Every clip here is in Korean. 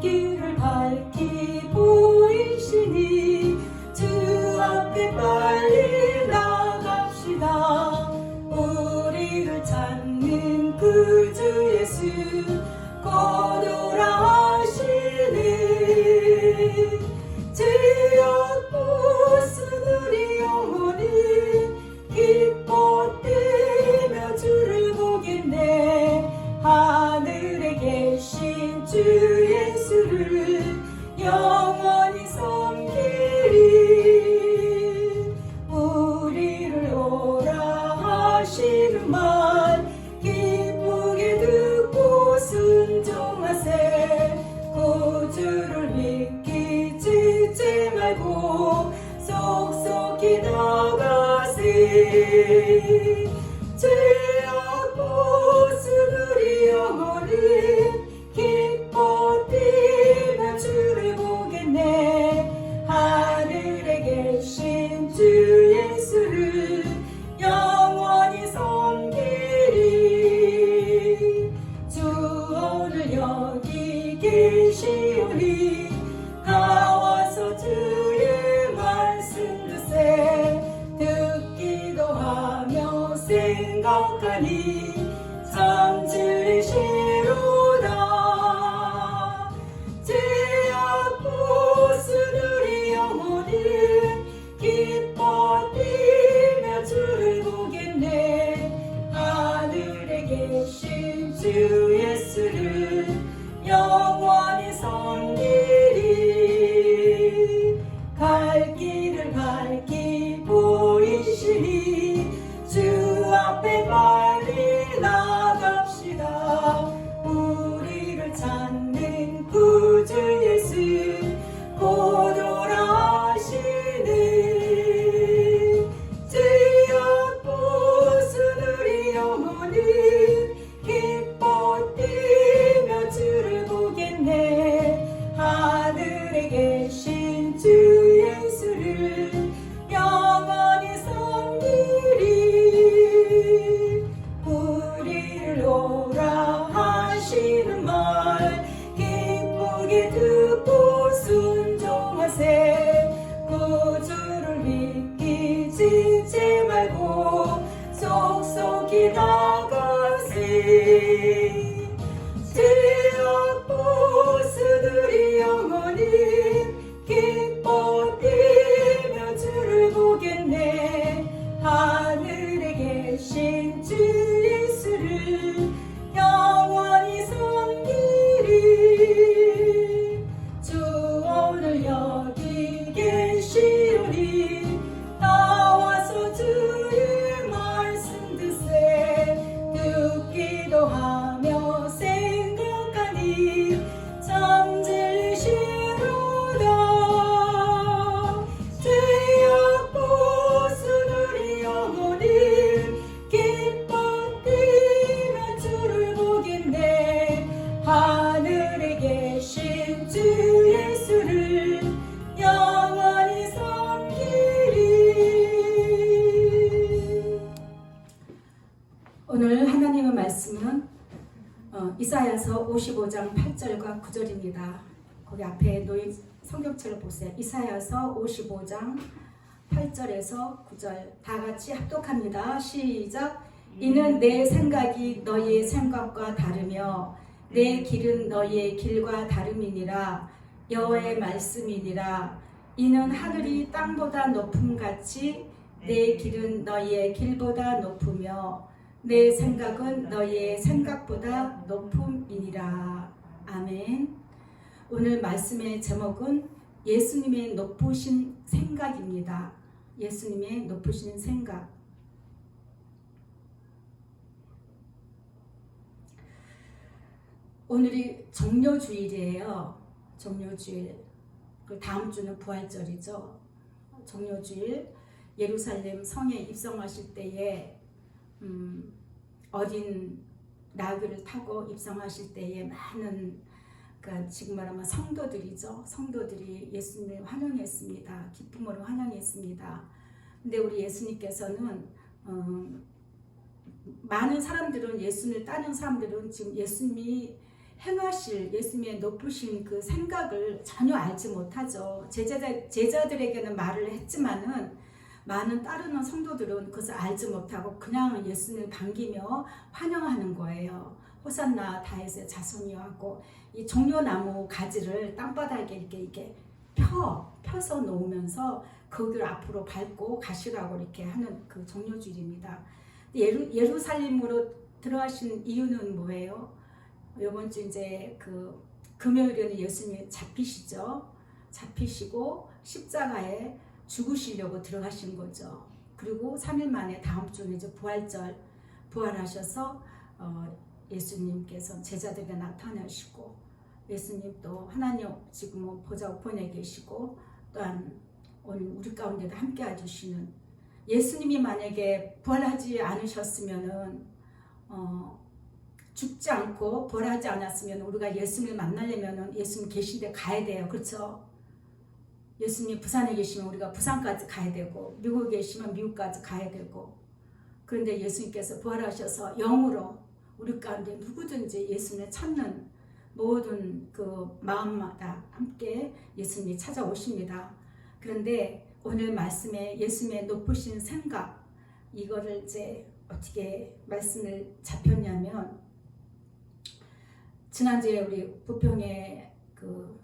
길을 밝히 보이시니 주 앞에 빨리 나갑시다. 우리를 찾는 그 주 예수 곧 오라 하시니 죄악 벗은 우리 영혼이 기뻐 뛰며 주를 보겠네. 하늘에 계신 주 예수를 영원히 섬기리. 우리를 오라 하시는 말 기쁘게 듣고 순종하세. 구주를 믿기 지지 말고 속속히 나가세. 죄악 벗은 우리 영혼이 기뻐 뛰며 주를 보겠네. 하늘에 계신 주 예수를 영원히 섬기리. 주 오늘 여기 계시오니 나와서 주의 말씀 듣세. 듣기도 하며 생각하니 참 진리시로다. 죄악 벗은 우리 영혼이 기뻐 뛰며 주를 보겠네. 하늘에 계신 주 예수를 영원히 섬기리. 갈 길을 밝히 보이시니 주 앞에 빨리 나갑시다. 우리를 찾는 구주 예수 곧 오라 하시니 죄악 벗은 우리 영혼이 기뻐 뛰며 주를 보겠네. 하늘에 계신 주 예수를 영원히 섬기리. 우리를 오라 하시는 말 기쁘게 듣고 순종하세. 구주를 믿기 지지 말고 속속히 나가세. 죄악 벗은 우리 영혼이 기뻐 뛰며 주를 보겠네. 하늘에 계신 주 예수를 영원히 섬기리. 주 오늘 여기 계시오니 나와서 주의 말씀 듣세. 듣기도 하며 생각하니 참 진리시로다. 죄악 벗은 우리 영혼이 기뻐 뛰며 주를 보겠네. 하늘에 계신 주 예수를 영원히 섬기리. 오늘 하나님의 말씀은 이사야서 55장 8절과 9절입니다. 거기 앞에 놓인 성경책을 보세요. 이사야서 55장 8절에서 9절 다 같이 합독합니다. 시작. 이는 내 생각이 너희의 생각과 다르며 내 길은 너희의 길과 다름이니라. 여호와의 말씀이니라. 이는 하늘이 땅보다 높음같이 내 길은 너희의 길보다 높으며 내 생각은 너희의 생각보다 높음이니라. 아멘. 오늘 말씀의 제목은 예수님의 높으신 생각입니다. 예수님의 높으신 생각. 오늘이 정료주일이에요. 정료주일. 그 다음 주는 부활절이죠. 정료주일 예루살렘 성에 입성하실 때에 어린 나귀를 타고 입성하실 때에 많은 그러니까 지금 말하면 성도들이죠. 성도들이 예수님을 환영했습니다. 기쁨으로 환영했습니다. 근데 우리 예수님께서는 많은 사람들은 예수님을 따르는 사람들은 지금 예수님이 행하실 예수님의 높으신 그 생각을 전혀 알지 못하죠. 제자들에게는 말을 했지만은 많은 따르는 성도들은 그것을 알지 못하고 그냥 예수님을 반기며 환영하는 거예요. 호산나 다윗의 자손이여 하고 이 종려나무 가지를 땅바닥에 이렇게 펴서 놓으면서 거기를 앞으로 밟고 가시라고 이렇게 하는 그 종려줄입니다. 예루살렘으로 들어가신 이유는 뭐예요? 이번 주 이제 그 금요일에는 예수님이 잡히시고 십자가에 죽으시려고 들어가신 거죠. 그리고 3일 만에 다음 주는 이제 부활하셔서 예수님께서 제자들에게 나타나시고 예수님 또 하나님 지금 보좌 우편에 계시고 또한 오늘 우리 가운데도 함께 해주시는 예수님이 만약에 부활하지 않으셨으면은 죽지 않고 부활하지 않았으면 우리가 예수님을 만나려면 예수님 계신 데 가야 돼요. 그렇죠? 예수님이 부산에 계시면 우리가 부산까지 가야 되고 미국에 계시면 미국까지 가야 되고 그런데 예수님께서 부활하셔서 영으로 우리 가운데 누구든지 예수님을 찾는 모든 그 마음마다 함께 예수님이 찾아오십니다. 그런데 오늘 말씀에 예수님의 높으신 생각 이거를 이제 어떻게 말씀을 잡혔냐면 지난주에 우리 부평에 그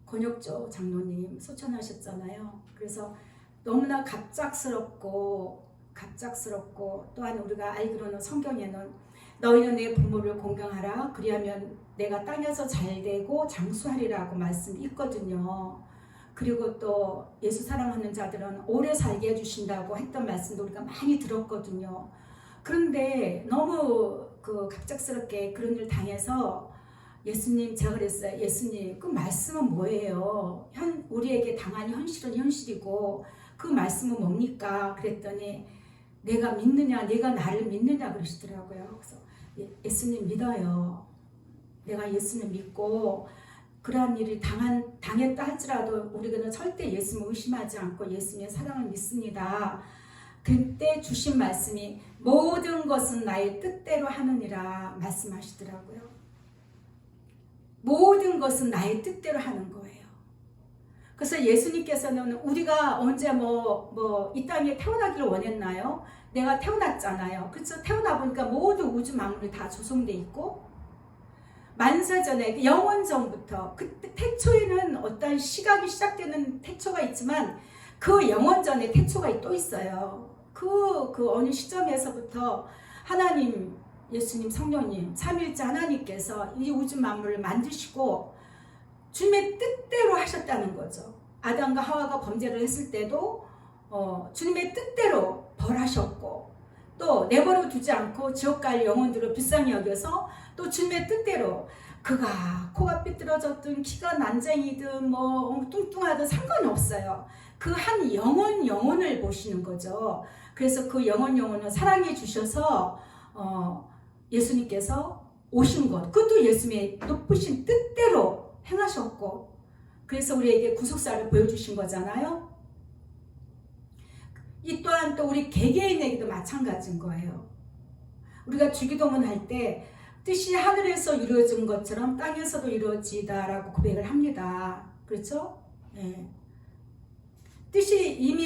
권혁조 장로님 소천하셨잖아요. 그래서 너무나 갑작스럽고 또한 우리가 알기로는 성경에는 너희는 내 부모를 공경하라 그리하면 내가 땅에서 잘되고 장수하리라고 말씀이 있거든요. 그리고 또 예수 사랑하는 자들은 오래 살게 해주신다고 했던 말씀도 우리가 많이 들었거든요. 그런데 너무 그 갑작스럽게 그런 일 당해서 예수님 제가 그랬어요. 예수님 그 말씀은 뭐예요? 우리에게 당한 현실은 현실이고 그 말씀은 뭡니까? 그랬더니 내가 믿느냐 내가 나를 믿느냐 그러시더라고요. 그래서 예수님 믿어요. 내가 예수님 믿고 그러한 일이 당했다 할지라도 우리는 절대 예수님을 의심하지 않고 예수님의 사랑을 믿습니다. 그때 주신 말씀이 모든 것은 나의 뜻대로 하느니라 말씀하시더라고요. 모든 것은 나의 뜻대로 하는 거예요. 그래서 예수님께서는 우리가 언제 이 땅에 태어나기를 원했나요? 내가 태어났잖아요. 그렇죠? 태어나 보니까 모든 우주 만물이 다 조성돼 있고 만세전에 영원전부터 그때 태초에는 어떤 시각이 시작되는 태초가 있지만 그 영원전에 태초가 또 있어요. 그 어느 시점에서부터 하나님 예수님 성령님 삼위일체 하나님께서 이 우주 만물을 만드시고 주님의 뜻대로 하셨다는 거죠. 아담과 하와가 범죄를 했을 때도 주님의 뜻대로 벌하셨고 또 내버려 두지 않고 지옥 갈 영혼들을 불쌍히 여겨서 또 주님의 뜻대로 그가 코가 삐뚤어졌든 키가 난쟁이든 뚱뚱하든 상관없어요. 그 한 영혼을 보시는 거죠. 그래서 그 영혼을 사랑해 주셔서 예수님께서 오신 것 그것도 예수님의 높으신 뜻대로 행하셨고 그래서 우리에게 구속사를 보여주신 거잖아요. 이 또한 또 우리 개개인에게도 마찬가지인 거예요. 우리가 주기도문 할 때 뜻이 하늘에서 이루어진 것처럼 땅에서도 이루어지다라고 고백을 합니다. 그렇죠? 네.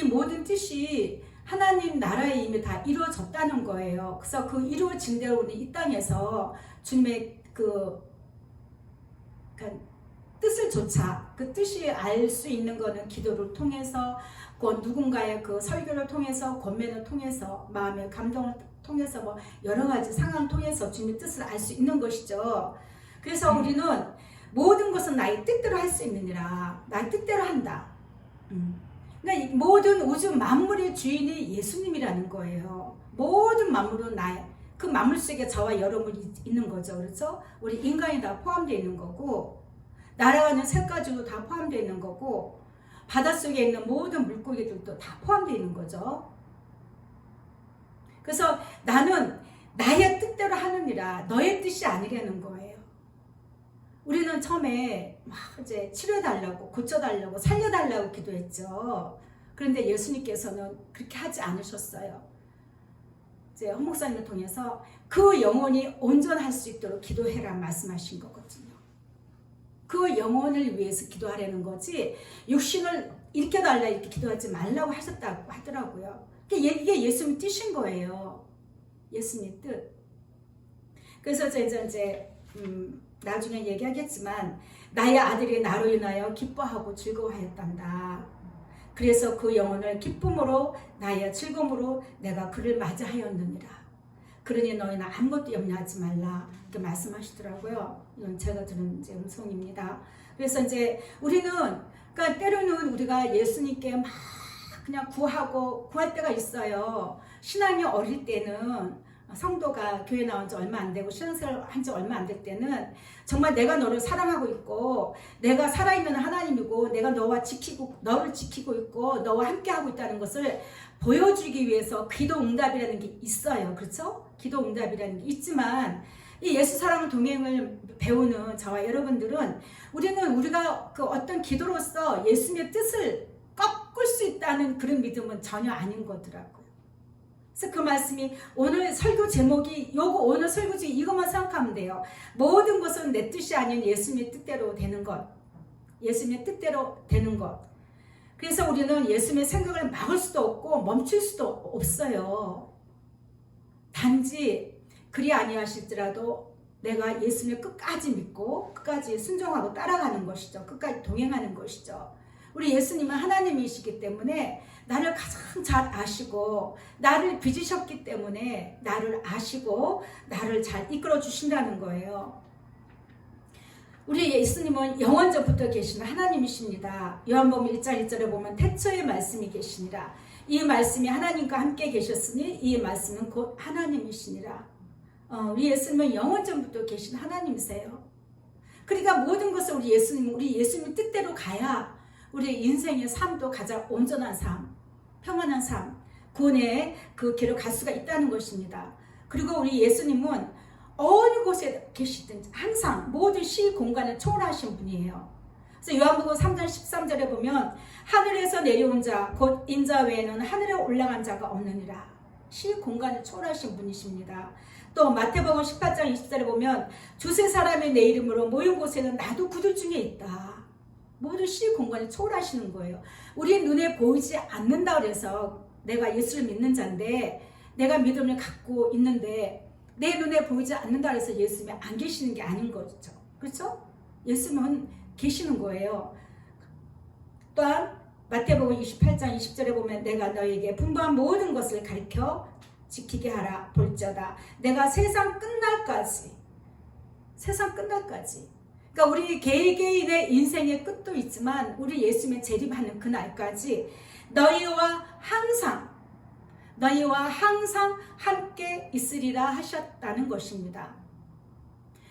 모든 뜻이 하나님 나라에 이미 다 이루어졌다는 거예요. 그래서 그 이루어진 대로 우리 이 땅에서 주님의 그 뜻을 조차 그 뜻이 알 수 있는 거는 기도를 통해서 누군가의 그 설교를 통해서 권면을 통해서 마음의 감동을 통해서 여러 가지 상황을 통해서 주님의 뜻을 알 수 있는 것이죠. 그래서 우리는 모든 것은 나의 뜻대로 할 수 있느니라 나의 뜻대로 한다. 그러니까 모든 우주 만물의 주인이 예수님이라는 거예요. 모든 만물은 그 만물 속에 저와 여러분이 있는 거죠. 그렇죠? 우리 인간이 다 포함되어 있는 거고 날아가는 새까지도 다 바닷속에 있는 거고 바닷속에 있는 모든 물고기들도 다 포함되어 있는 거죠. 그래서 나는 나의 뜻대로 하느니라 너의 뜻이 아니라는 거예요. 우리는 처음에 막 이제 치료해달라고 고쳐달라고 살려달라고 기도했죠. 그런데 예수님께서는 그렇게 하지 않으셨어요. 이제 헌 목사님을 통해서 그 영혼이 온전할 수 있도록 기도해라 말씀하신 거거든요. 그 영혼을 위해서 기도하라는 거지 육신을 일으켜달라 이렇게 기도하지 말라고 하셨다고 하더라고요. 이게 예수님 뜻인 거예요. 예수님 뜻. 그래서 이제 나중에 얘기하겠지만 나의 아들이 나로 인하여 기뻐하고 즐거워하였단다. 그래서 그 영혼을 기쁨으로 나의 즐거움으로 내가 그를 맞이하였느니라. 그러니 너희는 아무것도 염려하지 말라 이렇게 말씀하시더라고요. 이건 제가 들은 이제 음성입니다. 그래서 이제 우리는 그러니까 때로는 우리가 예수님께 막 그냥 구할 때가 있어요. 신앙이 어릴 때는 성도가 교회 나온 지 얼마 안 되고 신앙생활 한 지 얼마 안 될 때는 정말 내가 너를 사랑하고 있고 내가 살아있는 하나님이고 내가 너를 지키고 있고 너와 함께하고 있다는 것을 보여주기 위해서 기도 응답이라는 게 있어요. 그렇죠? 기도 응답이라는 게 있지만 이 예수 사랑 동행을 배우는 저와 여러분들은 우리가 그 어떤 기도로서 예수님의 뜻을 꺾을 수 있다는 그런 믿음은 전혀 아닌 거더라고요. 그래서 그 말씀이 오늘 설교 제목이 오늘 설교 중에 이것만 생각하면 돼요. 모든 것은 내 뜻이 아닌 예수님의 뜻대로 되는 것. 예수님의 뜻대로 되는 것. 그래서 우리는 예수님의 생각을 막을 수도 없고 멈출 수도 없어요. 단지 그리 아니하실지라도 내가 예수님을 끝까지 믿고 끝까지 순종하고 따라가는 것이죠. 끝까지 동행하는 것이죠. 우리 예수님은 하나님이시기 때문에 나를 가장 잘 아시고 나를 빚으셨기 때문에 나를 아시고 나를 잘 이끌어 주신다는 거예요. 우리 예수님은 영원전부터 계시는 하나님이십니다. 요한복음 1장 1절에 보면 태초에 말씀이 계시니라. 이 말씀이 하나님과 함께 계셨으니 이 말씀은 곧 하나님이시니라. 우리 예수님은 영원전부터 계신 하나님이세요. 그러니까 모든 것을 우리 예수님 뜻대로 가야 우리 인생의 삶도 가장 온전한 삶, 평안한 삶, 구원의 그 길을 갈 수가 있다는 것입니다. 그리고 우리 예수님은 어느 곳에 계시든지 항상 모든 시 공간을 초월하신 분이에요. 그래서 요한복음 3장 13절에 보면 하늘에서 내려온 자 곧 인자 외에는 하늘에 올라간 자가 없느니라. 시 공간을 초월하신 분이십니다. 또 마태복음 18장 20절에 보면 두세 사람의 내 이름으로 모인 곳에는 나도 그들 중에 있다. 모든 시 공간을 초월하시는 거예요. 우리 눈에 보이지 않는다 그래서 내가 예수를 믿는 자인데 내가 믿음을 갖고 있는데 내 눈에 보이지 않는다 그래서 예수님이 안 계시는 게 아닌 거죠. 그렇죠? 예수님은 계시는 거예요. 또한 마태복음 28장 20절에 보면 내가 너에게 분부한 모든 것을 가르쳐 지키게 하라 볼지어다. 내가 세상 끝날까지 그러니까 우리 개개인의 인생의 끝도 있지만 우리 예수님의 재림하는 그날까지 너희와 항상 함께 있으리라 하셨다는 것입니다.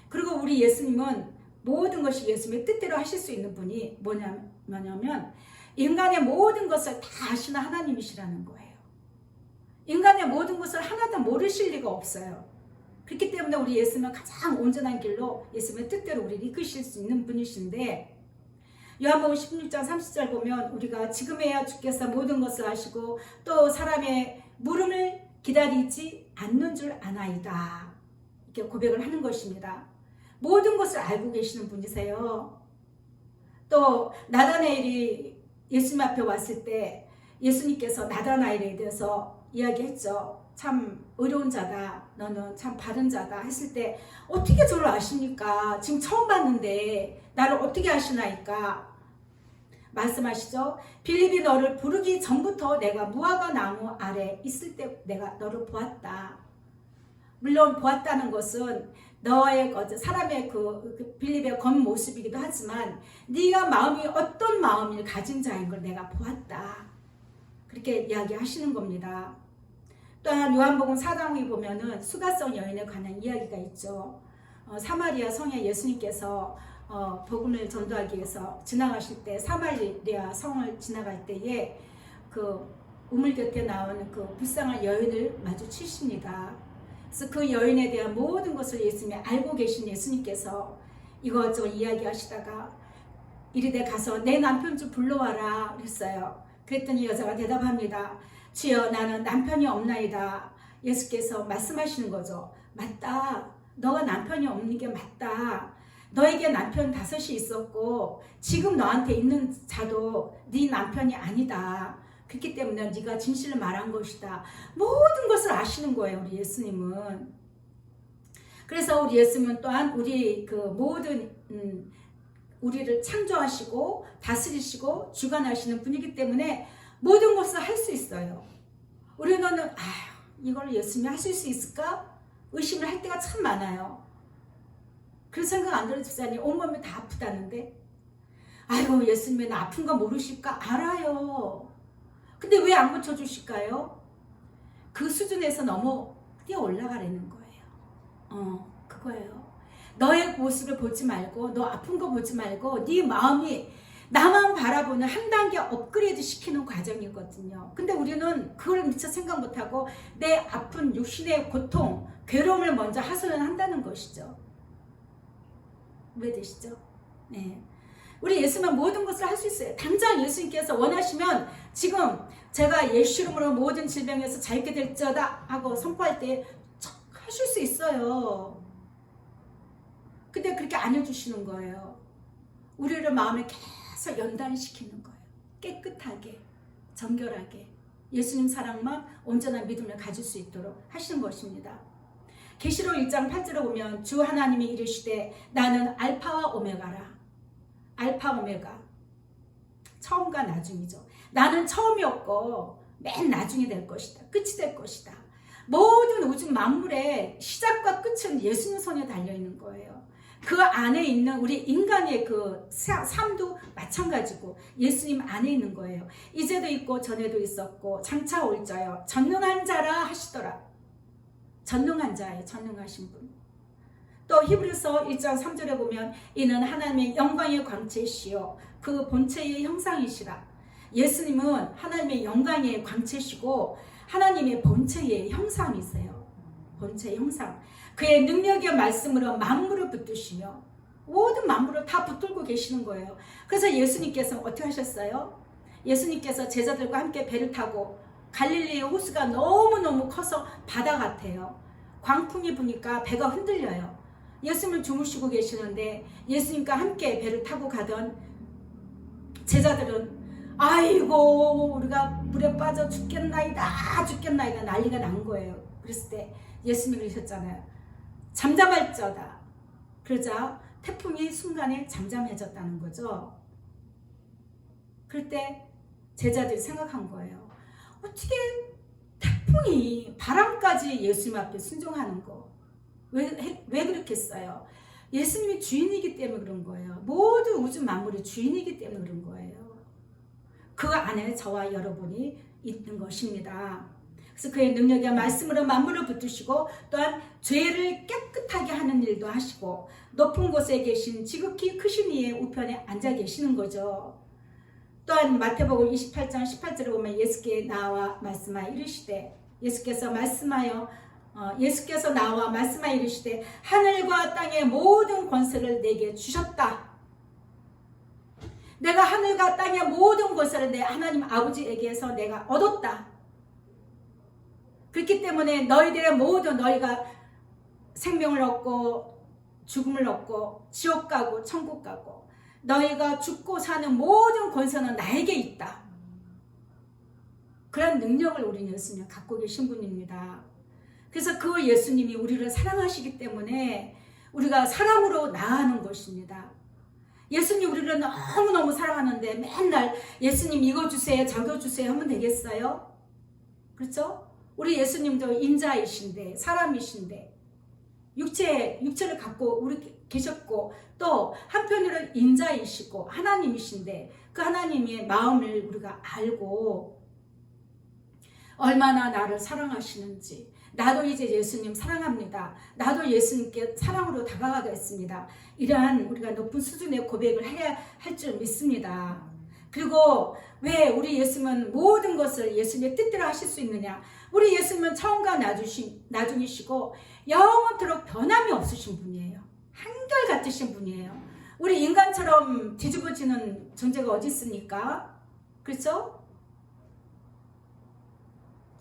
그리고 우리 예수님은 모든 것이 예수님의 뜻대로 하실 수 있는 분이 뭐냐면 인간의 모든 것을 다 아시는 하나님이시라는 거예요. 인간의 모든 것을 하나도 모르실 리가 없어요. 그렇기 때문에 우리 예수님은 가장 온전한 길로 예수님의 뜻대로 우리를 이끄실 수 있는 분이신데 요한복음 16장 30절 보면 우리가 지금에야 주께서 모든 것을 아시고 또 사람의 물음을 기다리지 않는 줄 아나이다. 이렇게 고백을 하는 것입니다. 모든 것을 알고 계시는 분이세요. 또 나다나엘이 예수님 앞에 왔을 때 예수님께서 나다나엘에 대해서 이야기했죠. 참 의로운 자다. 너는 참 바른 자다. 했을 때 어떻게 저를 아십니까? 지금 처음 봤는데 나를 어떻게 아시나이까? 말씀하시죠. 빌립이 너를 부르기 전부터 내가 무화과 나무 아래 있을 때 내가 너를 보았다. 물론 보았다는 것은 너의 사람의 그 빌립의 겉모습이기도 하지만 네가 마음이 어떤 마음을 가진 자인 걸 내가 보았다. 그렇게 이야기하시는 겁니다. 또한 요한복음 4장에 보면은 수가성 여인에 관한 이야기가 있죠. 사마리아 성에 예수님께서 복음을 전도하기 위해서 지나가실 때 사마리아 성을 지나갈 때에 그 우물 곁에 나오는 그 불쌍한 여인을 마주치십니다. 그래서 그 여인에 대한 모든 것을 예수님이 알고 계신 예수님께서 이것저것 이야기하시다가 이리되 가서 내 남편 좀 불러와라 그랬어요. 그랬더니 여자가 대답합니다. 주여 나는 남편이 없나이다. 예수께서 말씀하시는 거죠. 맞다. 너가 남편이 없는 게 맞다. 너에게 남편 5이 있었고 지금 너한테 있는 자도 네 남편이 아니다. 그렇기 때문에 네가 진실을 말한 것이다. 모든 것을 아시는 거예요. 우리 예수님은. 그래서 우리 예수님은 또한 우리 그 모든 우리를 창조하시고 다스리시고 주관하시는 분이기 때문에 모든 것을 할 수 있어요. 우리는 이걸 예수님이 하실 수 있을까? 의심을 할 때가 참 많아요. 그런 생각 안 들어요, 집사님? 온몸이 다 아프다는데? 아유, 예수님이 나 아픈 거 모르실까? 알아요. 근데 왜 안 고쳐주실까요? 그 수준에서 너무 뛰어 올라가려는 거예요. 그거예요. 너의 모습을 보지 말고, 너 아픈 거 보지 말고, 네 마음이 나만 바라보는 한 단계 업그레이드 시키는 과정이거든요. 근데 우리는 그걸 미처 생각 못하고 내 아픈 육신의 고통, 괴로움을 먼저 하소연 한다는 것이죠. 이해되시죠? 네. 우리 예수만 모든 것을 할 수 있어요. 당장 예수님께서 원하시면 지금 제가 예수 이름으로 모든 질병에서 자유케 될지어다 하고 선포할 때 하실 수 있어요. 근데 그렇게 안 해주시는 거예요. 우리를 마음에 계속 연단시키는 거예요. 깨끗하게, 정결하게 예수님 사랑만 온전한 믿음을 가질 수 있도록 하시는 것입니다. 계시록 1장 8절에 보면 주 하나님이 이르시되 나는 알파와 오메가라. 알파 오메가, 처음과 나중이죠. 나는 처음이었고 맨 나중이 될 것이다. 끝이 될 것이다. 모든 우주 만물의 시작과 끝은 예수님 손에 달려있는 거예요. 그 안에 있는 우리 인간의 그 삶도 마찬가지고 예수님 안에 있는 거예요. 이제도 있고 전에도 있었고 장차 올 자여 전능한 자라 하시더라. 전능한 자예요. 전능하신 분. 또 히브리서 1장 3절에 보면 이는 하나님의 영광의 광채시요 그 본체의 형상이시라. 예수님은 하나님의 영광의 광채시고 하나님의 본체의 형상이세요. 본체의 형상. 그의 능력의 말씀으로 만물을 붙드시며 모든 만물을 다 붙들고 계시는 거예요. 그래서 예수님께서 어떻게 하셨어요? 예수님께서 제자들과 함께 배를 타고 갈릴리의 호수가 너무너무 커서 바다 같아요. 광풍이 부니까 배가 흔들려요. 예수님을 주무시고 계시는데 예수님과 함께 배를 타고 가던 제자들은 아이고 우리가 물에 빠져 죽겠나이다 난리가 난 거예요. 그랬을 때 예수님이 그러셨잖아요. 잠잠할지어다. 그러자 태풍이 순간에 잠잠해졌다는 거죠. 그럴 때 제자들이 생각한 거예요. 어떻게 태풍이 바람까지 예수님 앞에 순종하는 거. 왜 그렇겠어요? 예수님이 주인이기 때문에 그런 거예요. 모든 우주 만물의 주인이기 때문에 그런 거예요. 그 안에 저와 여러분이 있는 것입니다. 그래서 그의 능력의 말씀으로 만물을 붙드시고 또한 죄를 깨끗하게 하는 일도 하시고 높은 곳에 계신 지극히 크신 이의 우편에 앉아 계시는 거죠. 또한 마태복음 28장 18절에 보면 예수께 나와 말씀하여 이르시되 예수께서 나와 말씀하여 이르시되 하늘과 땅의 모든 권세를 내게 주셨다. 내가 하늘과 땅의 모든 권세를 내 하나님 아버지에게서 내가 얻었다. 그렇기 때문에 너희들의 모든 너희가 생명을 얻고 죽음을 얻고 지옥 가고 천국 가고 너희가 죽고 사는 모든 권세는 나에게 있다. 그런 능력을 우리 예수님은 갖고 계신 분입니다. 그래서 그 예수님이 우리를 사랑하시기 때문에 우리가 사랑으로 나아가는 것입니다. 예수님 우리를 너무너무 사랑하는데 맨날 예수님 이거 주세요 저거 주세요 하면 되겠어요? 그렇죠? 우리 예수님도 인자이신데 사람이신데 육체를 갖고 우리 계셨고 또 한편으로 인자이시고 하나님이신데 그 하나님의 마음을 우리가 알고 얼마나 나를 사랑하시는지 나도 이제 예수님 사랑합니다. 나도 예수님께 사랑으로 다가가겠습니다. 이러한 우리가 높은 수준의 고백을 해야 할 줄 믿습니다. 그리고 왜 우리 예수님은 모든 것을 예수님의 뜻대로 하실 수 있느냐? 우리 예수님은 처음과 나중이시고 영원토록 변함이 없으신 분이에요. 한결같으신 분이에요. 우리 인간처럼 뒤집어지는 존재가 어디 있습니까? 그렇죠?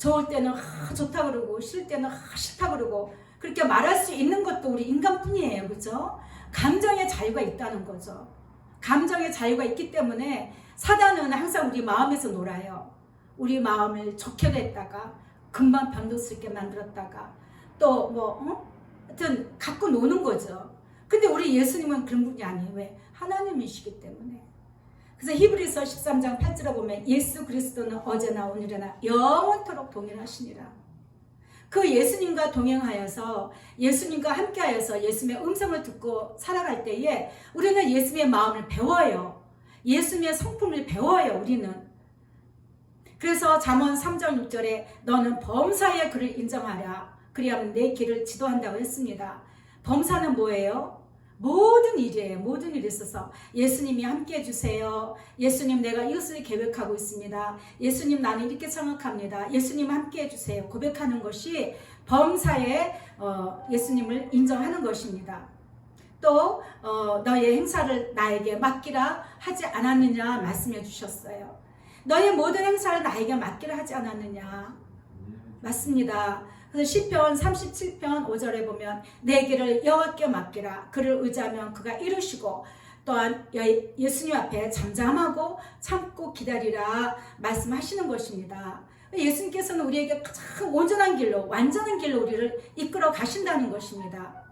좋을 때는 좋다 그러고 싫을 때는 싫다 그러고 그렇게 말할 수 있는 것도 우리 인간뿐이에요. 그죠? 감정의 자유가 있다는 거죠. 감정의 자유가 있기 때문에 사단은 항상 우리 마음에서 놀아요. 우리 마음을 좋게 했다가 금방 변덕스럽게 만들었다가 또 하여튼 갖고 노는 거죠. 근데 우리 예수님은 그런 분이 아니에요. 왜? 하나님이시기 때문에. 그래서 히브리서 13장 8절에 보면 예수 그리스도는 어제나 오늘이나 영원토록 동일하시니라. 그 예수님과 동행하여서 예수님과 함께하여서 예수님의 음성을 듣고 살아갈 때에 우리는 예수님의 마음을 배워요. 예수님의 성품을 배워요. 우리는. 그래서 잠언 3장 6절에 너는 범사의 그를 인정하라. 그리하면 내 길을 지도한다고 했습니다. 범사는 뭐예요? 모든 일이에요. 모든 일에 있어서 예수님이 함께 해주세요. 예수님 내가 이것을 계획하고 있습니다. 예수님 나는 이렇게 생각합니다. 예수님 함께 해주세요. 고백하는 것이 범사에 예수님을 인정하는 것입니다. 또 너의 행사를 나에게 맡기라 하지 않았느냐 말씀해 주셨어요. 너의 모든 행사를 나에게 맡기라 하지 않았느냐. 맞습니다. 그래서 시편 37편 5절에 보면 내 길을 여호와께 맡기라. 그를 의지하면 그가 이루시고 또한 예수님 앞에 잠잠하고 참고 기다리라 말씀하시는 것입니다. 예수님께서는 우리에게 가장 온전한 길로 완전한 길로 우리를 이끌어 가신다는 것입니다.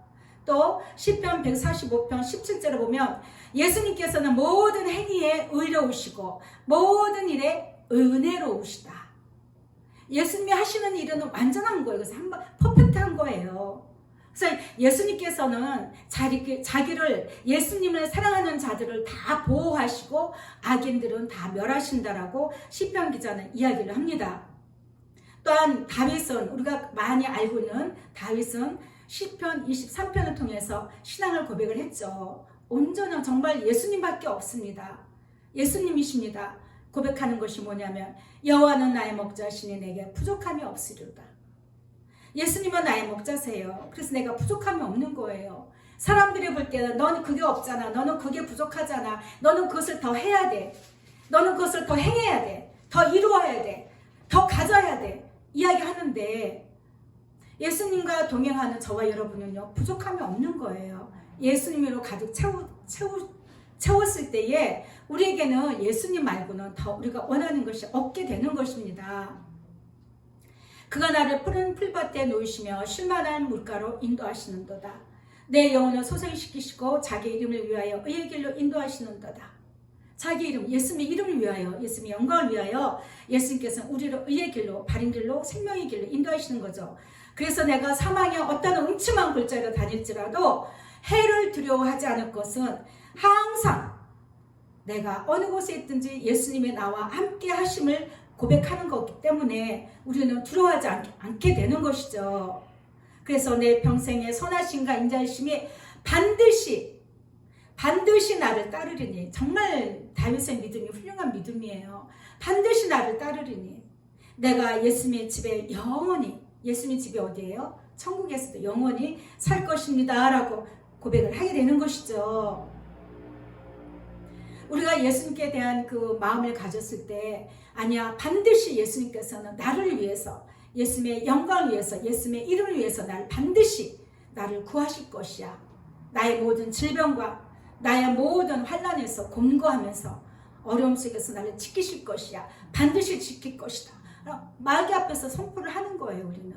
또 시편 145편 17절에 보면 예수님께서는 모든 행위에 의로우시고 모든 일에 은혜로우시다. 예수님이 하시는 일은 완전한 거예요. 그래서 한번 퍼펙트한 거예요. 그래서 예수님께서는 자기를 예수님을 사랑하는 자들을 다 보호하시고 악인들은 다 멸하신다라고 시편 기자는 이야기를 합니다. 또한 다윗은 우리가 많이 알고 있는 다윗은 시편 23편을 통해서 신앙을 고백을 했죠. 온전한 정말 예수님밖에 없습니다. 예수님이십니다. 고백하는 것이 뭐냐면 여호와는 나의 목자시니 내게 부족함이 없으리로다. 예수님은 나의 목자세요. 그래서 내가 부족함이 없는 거예요. 사람들이 볼 때는 너는 그게 없잖아. 너는 그게 부족하잖아. 너는 그것을 더 해야 돼. 너는 그것을 더 행해야 돼. 더 이루어야 돼. 더 가져야 돼. 이야기하는데 예수님과 동행하는 저와 여러분은요. 부족함이 없는 거예요. 예수님으로 가득 채웠을 때에 우리에게는 예수님 말고는 더 우리가 원하는 것이 없게 되는 것입니다. 그가 나를 푸른 풀밭에 놓으시며 쉴만한 물가로 인도하시는도다. 내 영혼을 소생시키시고 자기 이름을 위하여 의의 길로 인도하시는도다. 자기 이름, 예수님의 이름을 위하여, 예수님의 영광을 위하여 예수님께서는 우리를 의의 길로, 바른 길로, 생명의 길로 인도하시는 거죠. 그래서 내가 사망의 어떤 음침한 골짜기로 다닐지라도 해를 두려워하지 않을 것은 항상 내가 어느 곳에 있든지 예수님의 나와 함께 하심을 고백하는 거기 때문에 우리는 두려워하지 않게 되는 것이죠. 그래서 내 평생의 선하심과 인자하심이 반드시 나를 따르리니. 정말 다윗의 믿음이 훌륭한 믿음이에요. 반드시 나를 따르리니 내가 예수님의 집에 영원히, 예수님의 집이 어디예요? 천국에서도 영원히 살 것입니다 라고 고백을 하게 되는 것이죠. 우리가 예수님께 대한 그 마음을 가졌을 때 아니야, 반드시 예수님께서는 나를 위해서, 예수님의 영광을 위해서, 예수님의 이름을 위해서 반드시 나를 구하실 것이야. 나의 모든 질병과 나의 모든 환난에서 곤고하면서 어려움 속에서 나를 지키실 것이야. 반드시 지킬 것이다. 마귀 앞에서 선포를 하는 거예요. 우리는.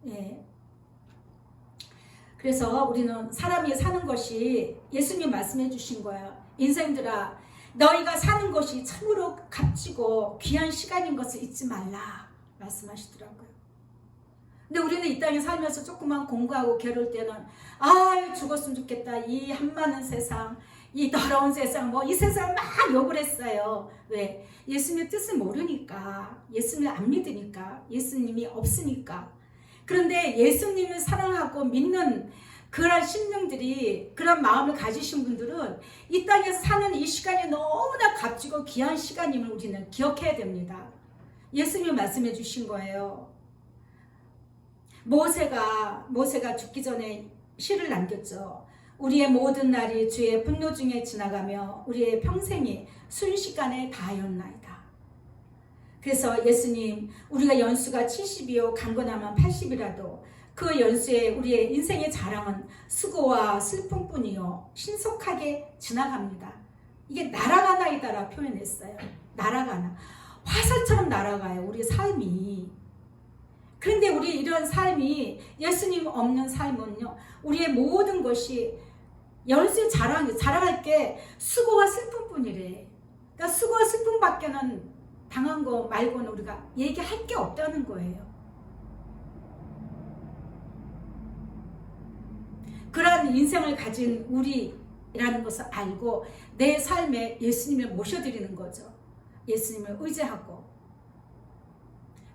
예. 그래서 우리는 사람이 사는 것이 예수님 말씀해 주신 거예요. 인생들아, 너희가 사는 것이 참으로 값지고 귀한 시간인 것을 잊지 말라 말씀하시더라고요. 근데 우리는 이 땅에 살면서 조금만 공부하고 괴로울 때는 죽었으면 좋겠다. 이 한많은 세상, 이 더러운 세상, 이 세상을 막 욕을 했어요. 왜? 예수님의 뜻을 모르니까, 예수님을 안 믿으니까, 예수님이 없으니까. 그런데 예수님을 사랑하고 믿는 그런 심령들이, 그런 마음을 가지신 분들은 이 땅에서 사는 이 시간이 너무나 값지고 귀한 시간임을 우리는 기억해야 됩니다. 예수님이 말씀해 주신 거예요. 모세가 죽기 전에 시를 남겼죠. 우리의 모든 날이 주의 분노 중에 지나가며 우리의 평생이 순식간에 다하였나이다. 그래서 예수님, 우리가 연수가 70이요 강건하면 80이라도 그 연수에 우리의 인생의 자랑은 수고와 슬픔뿐이요 신속하게 지나갑니다. 이게 날아가나이다라 표현했어요. 날아가나. 화살처럼 날아가요, 우리 삶이. 그런데 우리 이런 삶이 예수님 없는 삶은요, 우리의 모든 것이 연수의 자랑할 게 수고와 슬픔뿐이래. 그러니까 수고와 슬픔밖에는 당한 거 말고는 우리가 얘기할 게 없다는 거예요. 그러한 인생을 가진 우리라는 것을 알고 내 삶에 예수님을 모셔드리는 거죠. 예수님을 의지하고.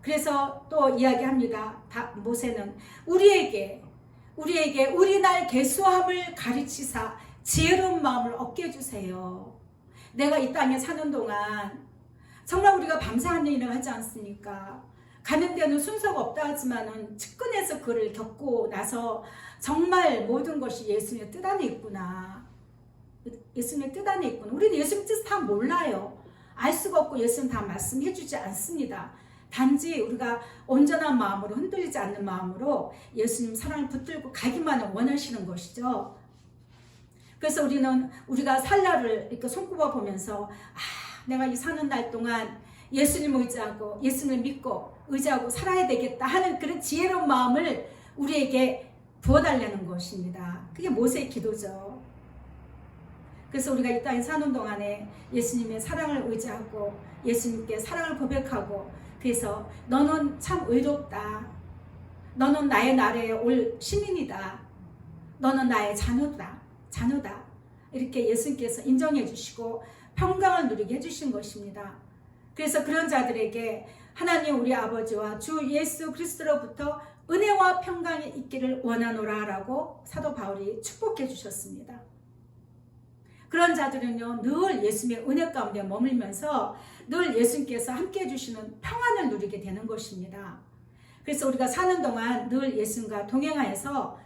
그래서 또 이야기합니다. 모세는 우리에게 우리 날 계수함을 가르치사 지혜로운 마음을 얻게 해주세요. 내가 이 땅에 사는 동안 정말 우리가 밤새 하는 일을 하지 않습니까? 가는 데는 순서가 없다 하지만은 측근에서 그를 겪고 나서 정말 모든 것이 예수님의 뜻 안에 있구나. 예수님의 뜻 안에 있구나. 우리는 예수님 뜻을 다 몰라요. 알 수가 없고 예수님 다 말씀해 주지 않습니다. 단지 우리가 온전한 마음으로, 흔들리지 않는 마음으로 예수님 사랑을 붙들고 가기만을 원하시는 것이죠. 그래서 우리가 살 날을 이렇게 손꼽아 보면서 내가 이 사는 날 동안 예수님을 의지하고 예수님을 믿고 의지하고 살아야 되겠다 하는 그런 지혜로운 마음을 우리에게 부어달라는 것입니다. 그게 모세의 기도죠. 그래서 우리가 이 땅에 사는 동안에 예수님의 사랑을 의지하고 예수님께 사랑을 고백하고, 그래서 너는 참 의롭다. 너는 나의 나라에 올 시민이다. 너는 나의 자녀다. 이렇게 예수님께서 인정해 주시고 평강을 누리게 해주신 것입니다. 그래서 그런 자들에게 하나님 우리 아버지와 주 예수 그리스도로부터 은혜와 평강이 있기를 원하노라 라고 사도 바울이 축복해 주셨습니다. 그런 자들은요, 늘 예수님의 은혜 가운데 머물면서 늘 예수님께서 함께 해주시는 평안을 누리게 되는 것입니다. 그래서 우리가 사는 동안 늘 예수님과 동행하여서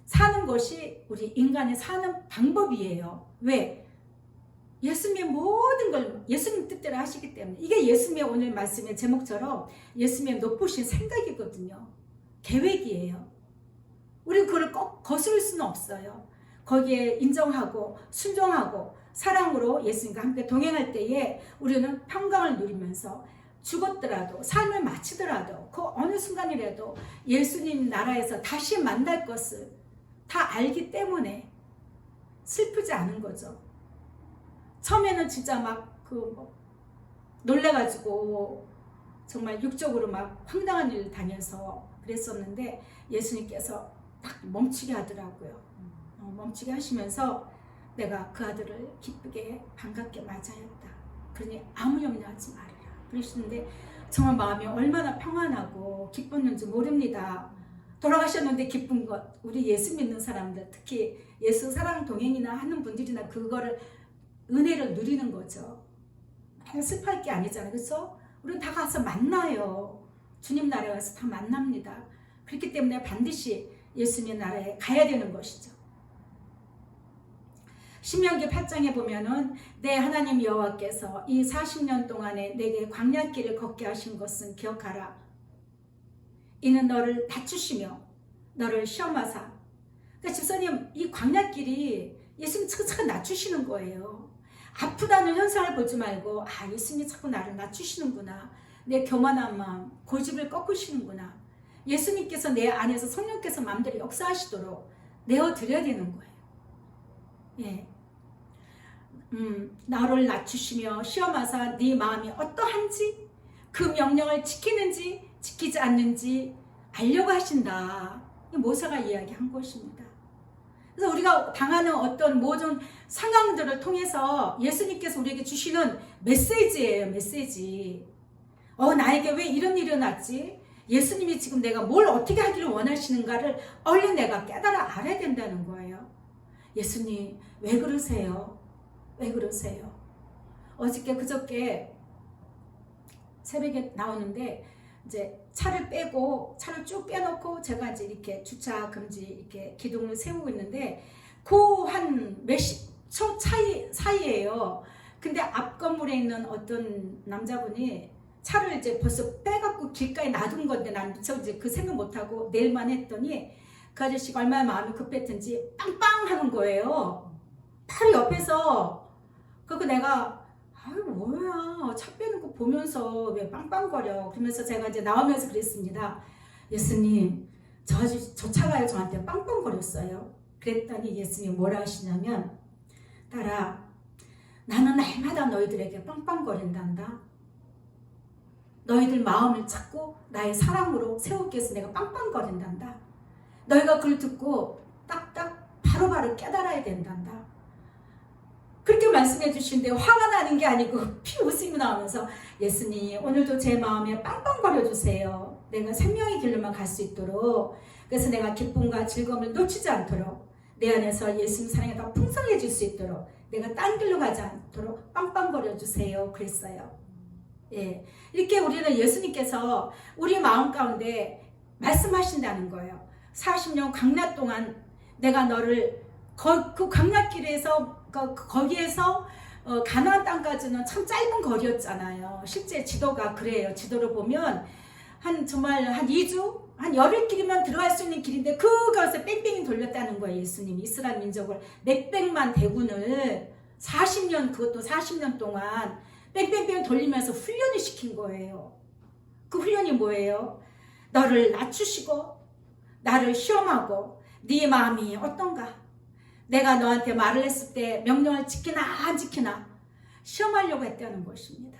사는 것이 우리 인간의 사는 방법이에요. 왜? 예수님의 모든 걸 예수님 뜻대로 하시기 때문에. 이게 예수님의 오늘 말씀의 제목처럼 예수님의 높으신 생각이거든요. 계획이에요. 우리는 그걸 꼭 거스를 수는 없어요. 거기에 인정하고 순종하고 사랑으로 예수님과 함께 동행할 때에 우리는 평강을 누리면서 죽었더라도 삶을 마치더라도 그 어느 순간이라도 예수님 나라에서 다시 만날 것을 다 알기 때문에 슬프지 않은 거죠. 처음에는 진짜 막 놀래가지고 정말 육적으로 막 황당한 일을 당해서 그랬었는데 예수님께서 딱 멈추게 하더라고요. 멈추게 하시면서 내가 그 아들을 기쁘게 반갑게 맞아야겠다. 그러니 아무 염려하지 말아라. 그러시는데 정말 마음이 얼마나 평안하고 기뻤는지 모릅니다. 돌아가셨는데 기쁜 것, 우리 예수 믿는 사람들, 특히 예수 사랑 동행이나 하는 분들이나 그거를 은혜를 누리는 거죠. 슬퍼할 게 아니잖아요. 그래서 우리는 다 가서 만나요. 주님 나라에 가서 다 만납니다. 그렇기 때문에 반드시 예수님의 나라에 가야 되는 것이죠. 신명기 8장에 보면은 내 하나님 여호와께서 이 40년 동안에 내게 광야길을 걷게 하신 것은 기억하라. 이는 너를 낮추시며 너를 시험하사. 그러니까 집사님, 이 광야길이 예수님 차차 낮추시는 거예요. 아프다는 현상을 보지 말고 예수님이 자꾸 나를 낮추시는구나. 내 교만한 마음, 고집을 꺾으시는구나. 예수님께서 내 안에서 성령께서 마음대로 역사하시도록 내어드려야 되는 거예요. 예. 나를 낮추시며 시험하사 네 마음이 어떠한지 그 명령을 지키는지 지키지 않는지 알려고 하신다. 모세가 이야기한 것입니다. 그래서 우리가 당하는 어떤 모든 상황들을 통해서 예수님께서 우리에게 주시는 메시지예요. 메시지. 나에게 왜 이런 일이 일어났지? 예수님이 지금 내가 뭘 어떻게 하기를 원하시는가를 얼른 내가 깨달아 알아야 된다는 거예요. 예수님 왜 그러세요? 왜 그러세요? 어저께 그저께 새벽에 나오는데 이제 차를 쭉 빼놓고 제가 이제 이렇게 주차 금지 이렇게 기둥을 세우고 있는데 그 한 몇십 초 사이에요. 근데 앞 건물에 있는 어떤 남자분이 차를 이제 벌써 빼갖고 길가에 놔둔 건데 난 미처 이제 그 생각 못하고 내일만 했더니 그 아저씨가 얼마나 마음이 급했든지 빵빵 하는 거예요. 바로 옆에서. 그리고 내가 아유 뭐야 차 빼는 거 보면서 왜 빵빵거려. 그러면서 제가 이제 나오면서 그랬습니다. 예수님 저 차가요 저한테 빵빵거렸어요. 그랬더니 예수님 뭐라 하시냐면 딸아 나는 날마다 너희들에게 빵빵거린단다. 너희들 마음을 찾고 나의 사랑으로 세우기 위해서 내가 빵빵거린단다. 너희가 그걸 듣고 딱딱 바로바로 깨달아야 된단다. 그렇게 말씀해 주시는데 화가 나는 게 아니고 피웃음이 나오면서 예수님 오늘도 제 마음에 빵빵거려 주세요. 내가 생명의 길로만 갈 수 있도록. 그래서 내가 기쁨과 즐거움을 놓치지 않도록 내 안에서 예수님 사랑이 더 풍성해질 수 있도록 내가 딴 길로 가지 않도록 빵빵거려 주세요. 그랬어요. 예, 이렇게 우리는 예수님께서 우리 마음 가운데 말씀하신다는 거예요. 40년 광야 동안 내가 너를 그 광야길에서 거기에서 가나안 땅까지는 참 짧은 거리였잖아요. 실제 지도가 그래요. 지도를 보면 정말 한 2주? 한 열흘길이면 들어갈 수 있는 길인데 그것을 뺑뺑이 돌렸다는 거예요. 예수님이 이스라엘 민족을 몇백만 대군을 40년 그것도 40년 동안 뺑뺑뺑 돌리면서 훈련을 시킨 거예요. 그 훈련이 뭐예요? 너를 낮추시고 나를 시험하고 네 마음이 어떤가? 내가 너한테 말을 했을 때 명령을 지키나 안 지키나 시험하려고 했다는 것입니다.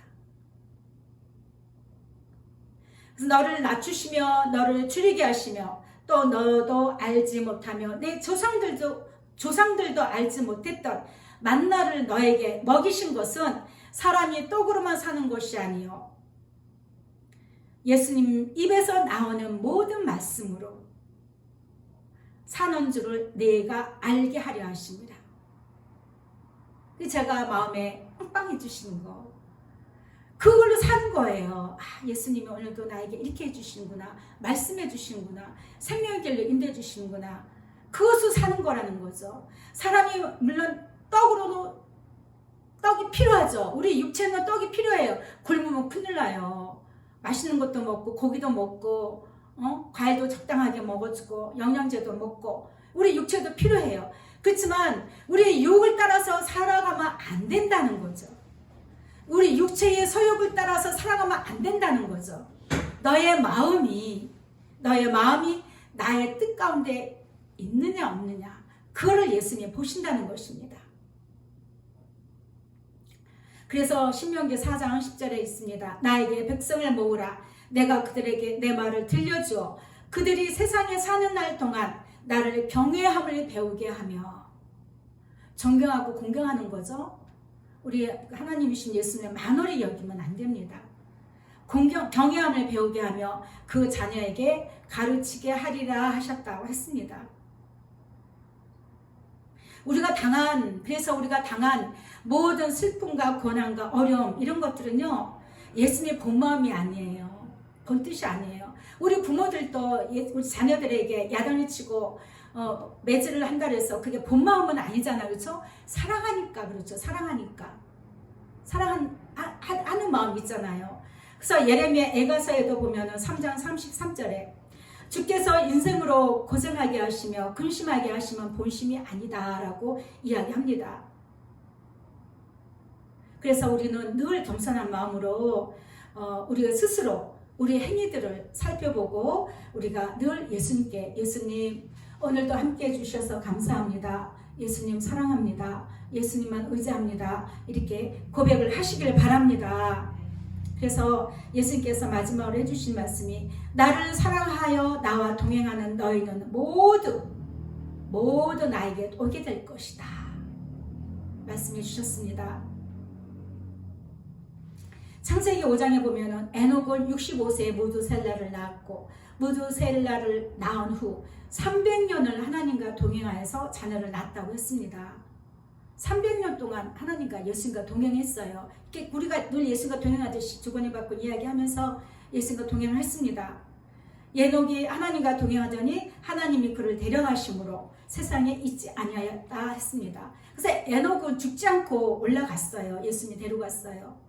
그래서 너를 낮추시며 너를 줄이게 하시며 또 너도 알지 못하며 내 조상들도 알지 못했던 만나를 너에게 먹이신 것은 사람이 떡으로만 사는 것이 아니요 예수님 입에서 나오는 모든 말씀으로 사는 줄을 내가 알게 하려 하십니다. 제가 마음에 빵빵해 주시는 거 그걸로 사는 거예요. 아, 예수님이 오늘도 나에게 이렇게 해주시는구나, 말씀해 주시는구나, 생명의 길로 인도해 주시는구나. 그것으로 사는 거라는 거죠. 사람이 물론 떡으로도 떡이 필요하죠. 우리 육체는 떡이 필요해요. 굶으면 큰일 나요. 맛있는 것도 먹고 고기도 먹고 과일도 적당하게 먹어주고 영양제도 먹고 우리 육체도 필요해요. 그렇지만 우리의 유혹을 따라서 살아가면 안 된다는 거죠. 우리 육체의 소욕을 따라서 살아가면 안 된다는 거죠. 너의 마음이 나의 뜻 가운데 있느냐 없느냐 그거를 예수님이 보신다는 것입니다. 그래서 신명기 4장 10절에 있습니다. 나에게 백성을 모으라. 내가 그들에게 내 말을 들려주어 그들이 세상에 사는 날 동안 나를 경외함을 배우게 하며. 존경하고 공경하는 거죠. 우리 하나님이신 예수님을 만홀히 여기면 안 됩니다. 경외함을 배우게 하며 그 자녀에게 가르치게 하리라 하셨다고 했습니다. 그래서 우리가 당한 모든 슬픔과 고난과 어려움 이런 것들은요 예수님의 본 마음이 아니에요. 본 뜻이 아니에요. 우리 부모들도 우리 자녀들에게 야단을 치고 매질을 한다 해서 그게 본 마음은 아니잖아요. 그렇죠? 사랑하니까 그렇죠. 사랑하는 마음 있잖아요. 그래서 예레미야 애가서에도 보면은 3장 33절에 주께서 인생으로 고생하게 하시며 근심하게 하시면 본심이 아니다라고 이야기합니다. 그래서 우리는 늘 겸손한 마음으로 우리가 스스로 우리 행위들을 살펴보고 우리가 늘 예수님 오늘도 함께 해주셔서 감사합니다. 예수님 사랑합니다. 예수님만 의지합니다. 이렇게 고백을 하시길 바랍니다. 그래서 예수님께서 마지막으로 해주신 말씀이 나를 사랑하여 나와 동행하는 너희는 모두 나에게 오게 될 것이다. 말씀해 주셨습니다. 창세기 5장에 보면은 에녹은 65세에 무두셀라를 낳았고 무두셀라를 낳은 후 300년을 하나님과 동행하여서 자녀를 낳았다고 했습니다. 300년 동안 하나님과 예수님과 동행했어요. 우리가 늘 예수님과 동행하듯이 주거니 받고 이야기하면서 예수님과 동행을 했습니다. 에녹이 하나님과 동행하더니 하나님이 그를 데려가심으로 세상에 있지 아니하였다 했습니다. 그래서 에녹은 죽지 않고 올라갔어요. 예수님이 데려갔어요.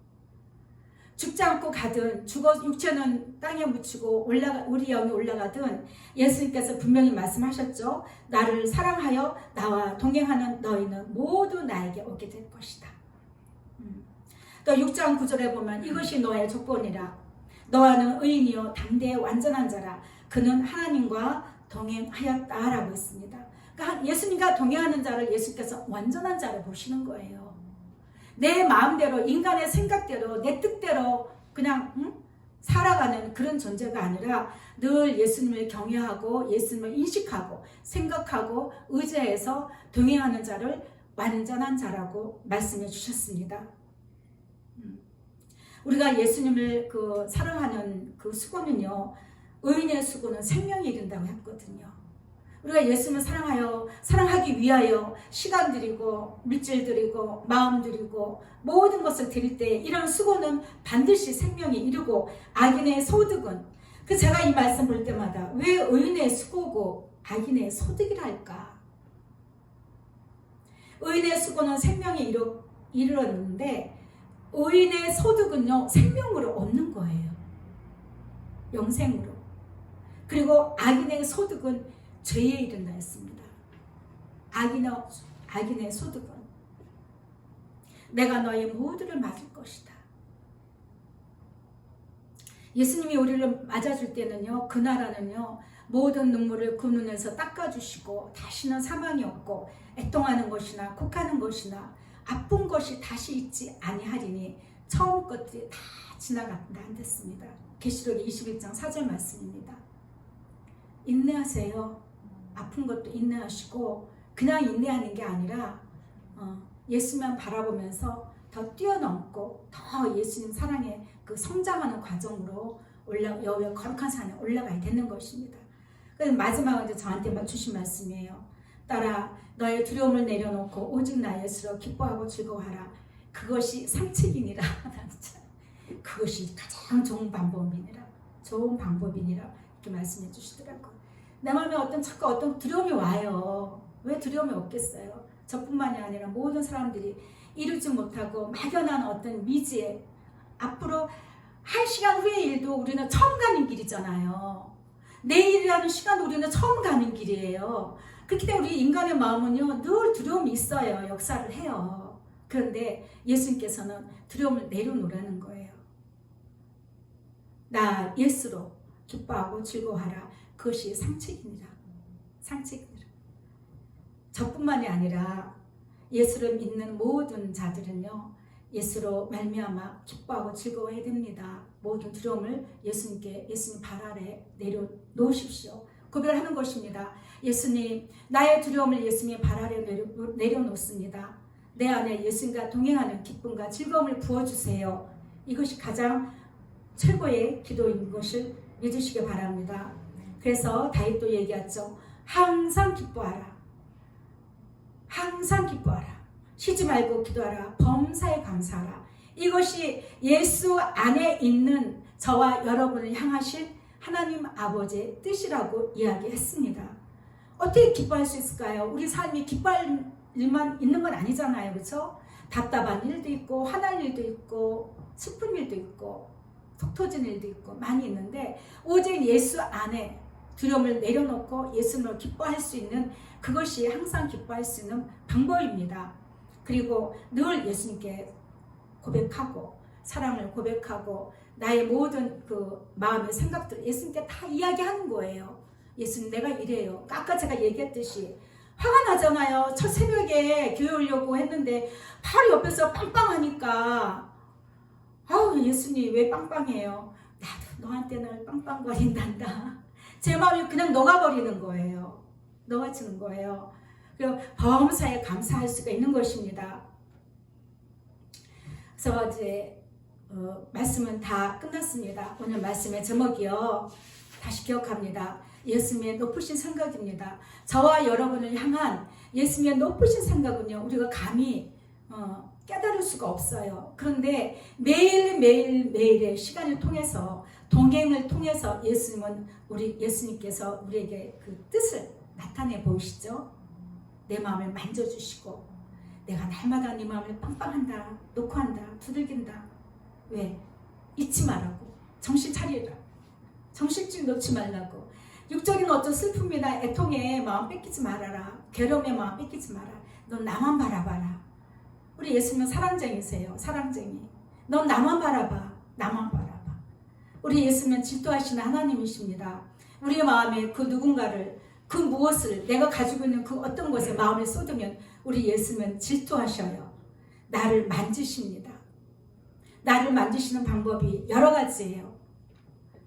죽지 않고 가든 죽어 육체는 땅에 묻히고 우리 영이 올라가든 예수님께서 분명히 말씀하셨죠. 나를 사랑하여 나와 동행하는 너희는 모두 나에게 오게 될 것이다. 또 6장 9절에 보면 이것이 너의 조건이라. 너와는 의인이요 당대의 완전한 자라. 그는 하나님과 동행하였다라고 했습니다. 그러니까 예수님과 동행하는 자를 예수께서 완전한 자로 보시는 거예요. 내 마음대로 인간의 생각대로 내 뜻대로 그냥 살아가는 그런 존재가 아니라 늘 예수님을 경외하고 예수님을 인식하고 생각하고 의지해서 동행하는 자를 완전한 자라고 말씀해 주셨습니다. 우리가 예수님을 사랑하는 그 수고는요, 의인의 수고는 생명이 이른다고 했거든요. 우리가 예수님을 사랑하기 위하여 시간 드리고 물질 드리고 마음 드리고 모든 것을 드릴 때 이런 수고는 반드시 생명이 이르고 악인의 소득은 제가 이 말씀 볼 때마다 왜 의인의 수고고 악인의 소득이라 할까? 의인의 수고는 생명이 이르렀는데 의인의 소득은요 생명으로 얻는 거예요. 영생으로. 그리고 악인의 소득은 죄에 이른다 했습니다. 악인의 소득은 내가 너희 모두를 맞을 것이다. 예수님이 우리를 맞아줄 때는요, 그 나라는요 모든 눈물을 그 눈에서 닦아주시고 다시는 사망이 없고 애통하는 것이나 곡하는 것이나 아픈 것이 다시 있지 아니하리니 처음 것들이 다 지나간다 했습니다. 계시록 21장 4절 말씀입니다. 인내하세요. 아픈 것도 인내하시고 그냥 인내하는 게 아니라 예수만 바라보면서 더 뛰어넘고 더 예수님 사랑에 성장하는 과정으로 여호와의 거룩한 산에 올라가야 되는 것입니다. 그래서 마지막으로 저한테 주신 말씀이에요. 딸아, 너의 두려움을 내려놓고 오직 나 예수로 기뻐하고 즐거워하라. 그것이 상책이니라. 그것이 가장 좋은 방법이니라. 이렇게 말씀해 주시더라고요. 내 마음에 자꾸 어떤 두려움이 와요. 왜 두려움이 없겠어요? 저뿐만이 아니라 모든 사람들이 이루지 못하고 막연한 어떤 미지에 앞으로 1시간 후의 일도 우리는 처음 가는 길이잖아요. 내일이라는 시간도 우리는 처음 가는 길이에요. 그렇기 때문에 우리 인간의 마음은요 늘 두려움이 있어요. 역사를 해요. 그런데 예수님께서는 두려움을 내려놓으라는 거예요. 나 예수로 기뻐하고 즐거워하라. 그것이 상책이니라. 저뿐만이 아니라 예수를 믿는 모든 자들은요 예수로 말미암아 기뻐하고 즐거워해야 됩니다. 모든 두려움을 예수님 발 아래 내려놓으십시오. 고백을 하는 것입니다. 예수님, 나의 두려움을 예수님의 발 아래 내려놓습니다. 내 안에 예수님과 동행하는 기쁨과 즐거움을 부어주세요. 이것이 가장 최고의 기도인 것을 믿으시기 바랍니다. 그래서 다윗도 얘기했죠. 항상 기뻐하라. 쉬지 말고 기도하라. 범사에 감사하라. 이것이 예수 안에 있는 저와 여러분을 향하실 하나님 아버지의 뜻이라고 이야기했습니다. 어떻게 기뻐할 수 있을까요? 우리 삶이 기뻐할 일만 있는 건 아니잖아요. 그렇죠? 답답한 일도 있고 화날 일도 있고 슬픈 일도 있고 속 터진 일도 있고 많이 있는데 오직 예수 안에 두려움을 내려놓고 예수님을 기뻐할 수 있는 그것이 항상 기뻐할 수 있는 방법입니다. 그리고 늘 예수님께 고백하고 사랑을 고백하고 나의 모든 마음의 생각들을 예수님께 다 이야기하는 거예요. 예수님 내가 이래요. 아까 제가 얘기했듯이 화가 나잖아요. 첫 새벽에 교회 오려고 했는데 바로 옆에서 빵빵하니까 아우 예수님 왜 빵빵해요? 나도 너한테는 빵빵거린단다. 제 마음이 그냥 녹아버리는 거예요. 녹아지는 거예요. 그리고 범사에 감사할 수가 있는 것입니다. 그래서 이제 말씀은 다 끝났습니다. 오늘 말씀의 제목이요. 다시 기억합니다. 예수님의 높으신 생각입니다. 저와 여러분을 향한 예수님의 높으신 생각은요. 우리가 감히 깨달을 수가 없어요. 그런데 매일의 시간을 통해서 동행을 통해서 예수님께서 우리에게 그 뜻을 나타내 보이시죠. 내 마음을 만져주시고 내가 날마다 네 마음을 빵빵한다, 녹화한다, 두들긴다. 왜? 잊지 말라고. 정신 차리라. 정신줄 놓지 말라고. 육적인 어떤 슬픔이나 애통에 마음 뺏기지 말아라. 괴로움에 마음 뺏기지 마라. 넌 나만 바라봐라. 우리 예수님은 사랑쟁이세요. 사랑쟁이. 넌 나만 바라봐. 나만 바라봐. 우리 예수님은 질투하시는 하나님이십니다. 우리의 마음에 그 누군가를, 그 무엇을, 내가 가지고 있는 그 어떤 것에 마음을 쏟으면 우리 예수님은 질투하셔요. 나를 만지십니다. 나를 만지시는 방법이 여러 가지예요.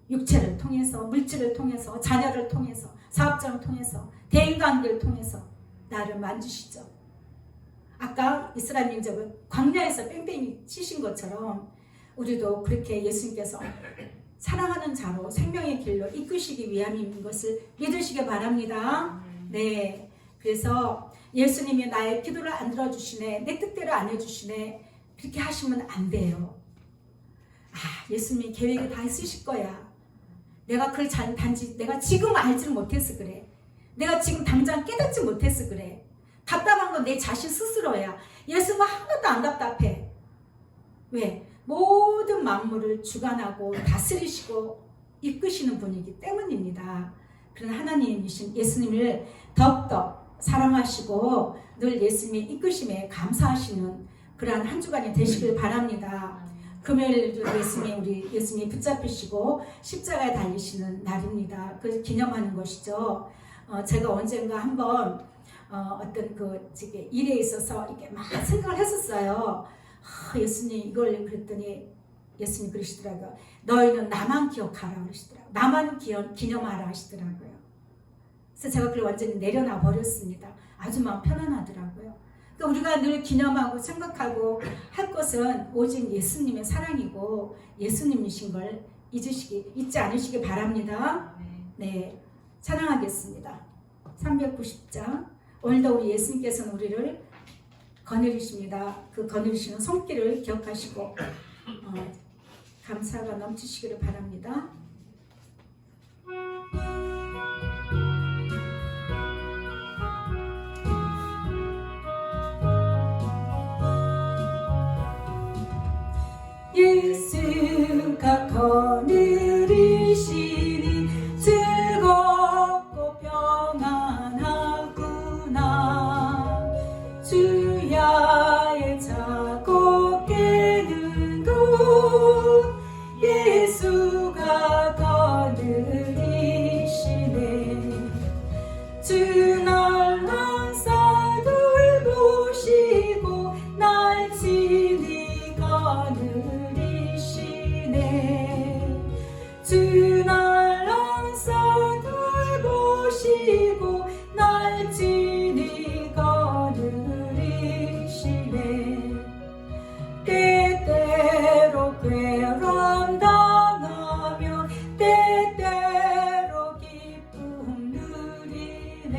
육체를 통해서, 물질을 통해서, 자녀를 통해서, 사업장을 통해서, 대인관계를 통해서 나를 만지시죠. 아까 이스라엘 민족은 광야에서 뺑뺑이 치신 것처럼 우리도 그렇게 예수님께서 사랑하는 자로 생명의 길로 이끄시기 위함인 것을 믿으시기 바랍니다. 네, 그래서 예수님이 나의 기도를 안 들어주시네, 내 뜻대로 안 해주시네, 그렇게 하시면 안 돼요. 예수님이 계획을 다 쓰실 거야. 내가 그걸 단지 내가 지금 알지를 못해서 그래. 내가 지금 당장 깨닫지 못해서 그래. 답답한 건 내 자신 스스로야. 예수님은 하나도 안 답답해. 왜? 모든 만물을 주관하고 다스리시고 이끄시는 분이기 때문입니다. 그런 하나님이신 예수님을 더욱더 사랑하시고 늘 예수님의 이끄심에 감사하시는 그러한 한 주간이 되시길 바랍니다. 금요일도 우리 예수님이 붙잡히시고 십자가에 달리시는 날입니다. 그래서 기념하는 것이죠. 제가 언젠가 한번 어떤 그 일에 있어서 이렇게 막 생각을 했었어요. 예수님 이걸 그랬더니 예수님 그러시더라고요. 너희는 나만 기억하라 그러시더라고요. 나만 기념하라 하시더라고요. 그래서 제가 그걸 완전히 내려놔 버렸습니다. 아주 마음 편안하더라고요. 그러니까 우리가 늘 기념하고 생각하고 할 것은 오직 예수님의 사랑이고 예수님이신 걸 잊지 않으시기 바랍니다. 네, 찬양하겠습니다. 390장. 오늘도 우리 예수님께서는 우리를 거느리십니다. 그 거느리시는 손길을 기억하시고 감사가 넘치시기를 바랍니다. 예수가 거느리시니 즐겁고 평안하구나. 주야의 자고 깨는 곳 예수가 거느리시네. 주 날 항상 돌보시고 날 친히 거느리시네. 주 날 항상 돌보시고 날 친히 거느리시네. 때때로 괴로움 당하며 때때로 기쁨 누리네.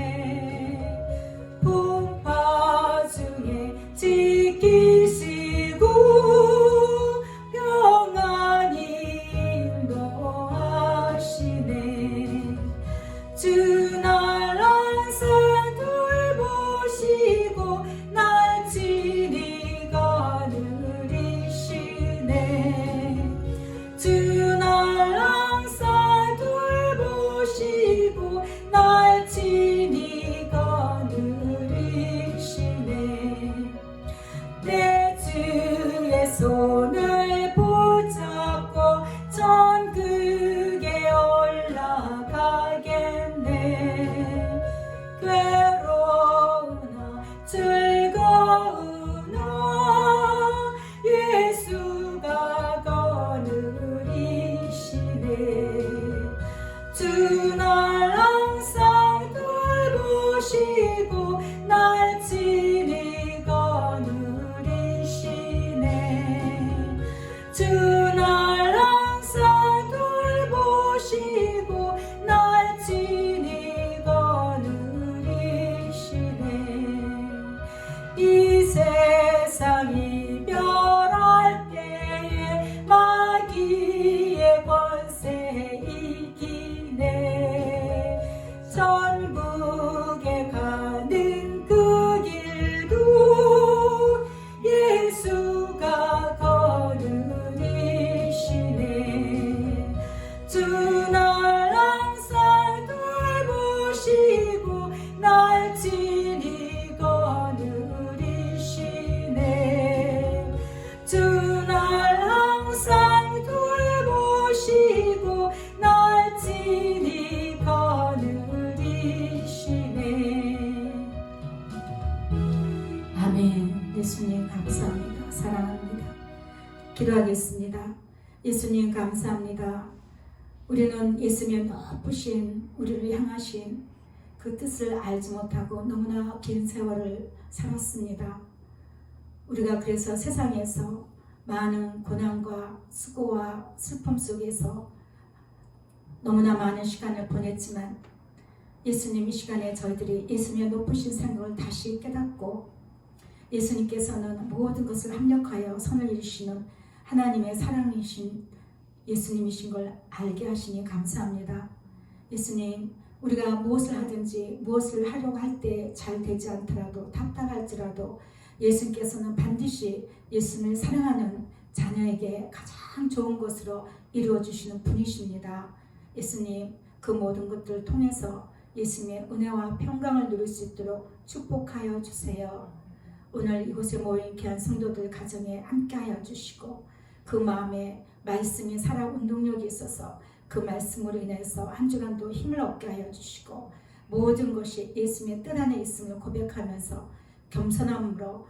풍파 중에 지키시고 평안히 인도하시네. 주 날 항상 돌보시고 날 친히 거느리시네. 주 날 항상 돌보시고 날 친히 거느리시네. 내 주의 손을 붙잡고 천국에 올라가겠네. 괴로우나 즐거우나 예수가 거느리시네. 주 날 항상 돌보시고 날 친히 거느리시네. 주 날 항상 돌보시고 날 친히 거느리시네. 이 세상 이별할 때에 마귀의 권세 이기네. 천국에 가는 그 길 예수님 감사합니다. 사랑합니다. 기도하겠습니다. 예수님 감사합니다. 우리는 예수님 높으신 우리를 향하신 그 뜻을 알지 못하고 너무나 긴 세월을 살았습니다. 우리가 그래서 세상에서 많은 고난과 수고와 슬픔 속에서 너무나 많은 시간을 보냈지만 예수님 이 시간에 저희들이 예수님의 높으신 생각을 다시 깨닫고 예수님께서는 모든 것을 합력하여 선을 이루시는 하나님의 사랑이신 예수님이신 걸 알게 하시니 감사합니다. 예수님, 우리가 무엇을 하든지 무엇을 하려고 할 때 잘 되지 않더라도 답답할지라도 예수님께서는 반드시 예수님을 사랑하는 자녀에게 가장 좋은 것으로 이루어 주시는 분이십니다. 예수님, 그 모든 것들을 통해서 예수님의 은혜와 평강을 누릴 수 있도록 축복하여 주세요. 오늘 이곳에 모인 귀한 성도들 가정에 함께하여 주시고 그 마음에 말씀이 살아 운동력이 있어서 그 말씀으로 인해서 한 주간도 힘을 얻게 하여 주시고 모든 것이 예수님의 뜻 안에 있음을 고백하면서 겸손함으로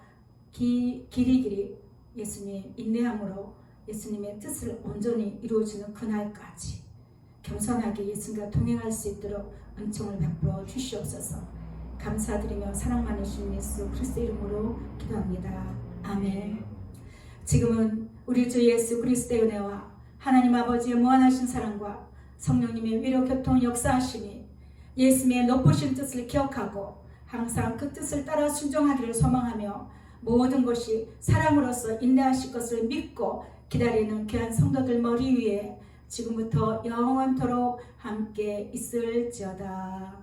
길이길이 예수님 인내함으로 예수님의 뜻을 온전히 이루어지는 그날까지 겸손하게 예수님과 동행할 수 있도록 은총을 베풀어 주시옵소서. 감사드리며 사랑 많으신 예수 그리스도 이름으로 기도합니다. 아멘. 지금은 우리 주 예수 그리스도의 은혜와 하나님 아버지의 무한하신 사랑과 성령님의 위로 교통 역사하심이 예수님의 높으신 뜻을 기억하고 항상 그 뜻을 따라 순종하기를 소망하며 모든 것이 사랑으로서 인내하실 것을 믿고 기다리는 귀한 성도들 머리 위에 지금부터 영원토록 함께 있을지어다.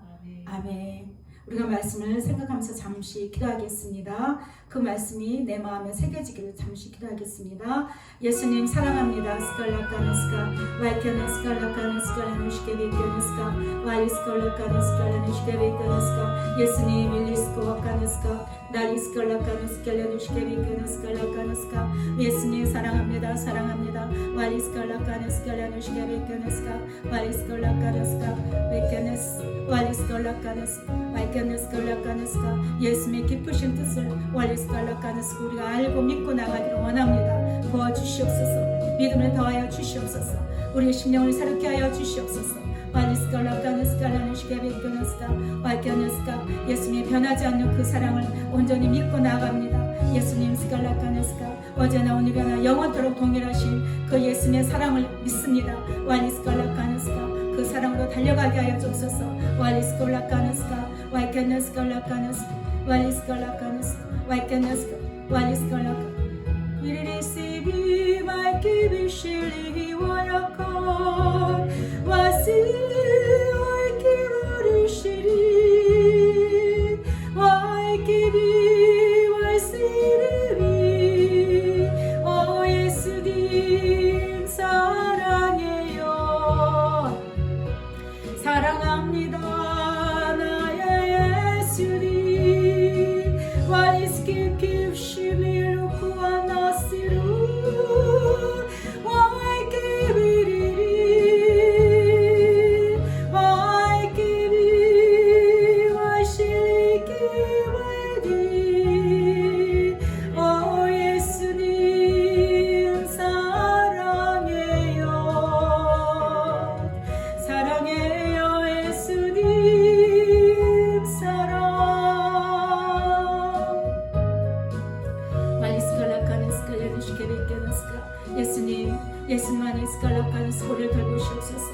아멘. 우리가 말씀을 생각하면서 잠시 기도하겠습니다. 그 말씀이 내 마음에 새겨지기를 잠시 기도하겠습니다. 예수님 사랑합니다. 스칼라카네스카 와이케네스칼라카네스칼라누시케베케네스카 와이스칼라카네스칼라누시케베케네스카 예수님 일리스코와카네스카 나리스칼라카네스칼라누시케베케네스칼라카네스카 예수님 사랑합니다. 사랑합니다. 와이스칼라카네스칼라누시케베케네스카 와이스칼라카네스카 베케네스 와이스칼라카네스카 와이케네스칼라카네스카 예수님의 기쁘신 뜻을 와이스칼라카네스카 우리가 알고 믿고 나가기를 원합니다. 도와주시옵소서. 믿음을 더하여 주시옵소서. 우리의 심령을 새롭게 하여 주시옵소서. 예수님의 변하지 않는 그 사랑을 온전히 믿고 나아갑니다. 예수님 스칼라카네스카 어제나 오늘이나 영원토록 동일하신 그 예수님의 사랑을 믿습니다. 와리스칼라카네스카 그 사랑으로 달려가게 하여 주옵소서. 와리스칼라카네스카 와이케네스칼라카네스카 와리스칼라카네스카 와이케네스카 와리스칼라카 We receive my 기비실리 원역한 와시 와이키르리시리 와이키비 와시리비 오 예수님 사랑해요. 사랑합니다. 나의 예수님 와리스키 킵시미루 구하나시루 예수님만이 스칼라카는 소리를 들으시옵소서.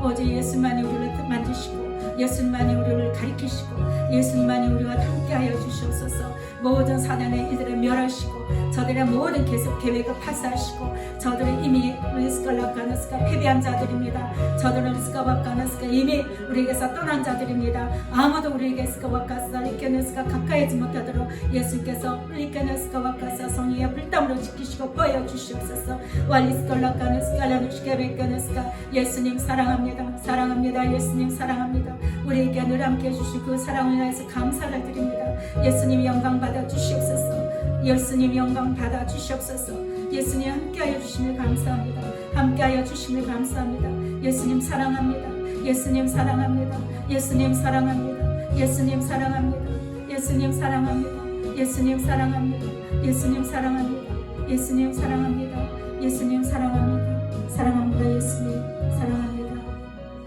어제 예수님만이 우리를 만드시고 예수님만이 우리를 가리키시고 예수님만이 우리와 함께하여 주시옵소서. 모든 사단의 일들을 멸하시고 저들의 모든 계획을 파쇄하시고 저들은 이미 리스칼라카나스가 패배한 자들입니다. 저들은 리스카바카나스가 이미 우리에게서 떠난 자들입니다. 아무도 우리에게서 와카사 리케네스가 가까이지 못하도록 예수께서 리케네스가 와카사 성의의 불담으로 지키시고 보여 주시옵소서. 와리스칼라카나스가 라누시케베케네스가 예수님 사랑합니다. 사랑합니다. 예수님 사랑합니다. 우리에게 늘 함께 해주신 그 사랑을 위해서 감사를 드립니다. 예수님 영광 받아 주시옵소서. 예수님 영광 받아 주시옵소서. 예수님 함께하여 주심을 감사합니다. 함께하여 주심을 감사합니다. 예수님 사랑합니다. 예수님 사랑합니다. 예수님 사랑합니다. 예수님 사랑합니다. 예수님 사랑합니다. 예수님 사랑합니다. 예수님 사랑합니다. 예수님 사랑합니다. 예수님 사랑합니다. 사랑합니다. 예수님 사랑합니다.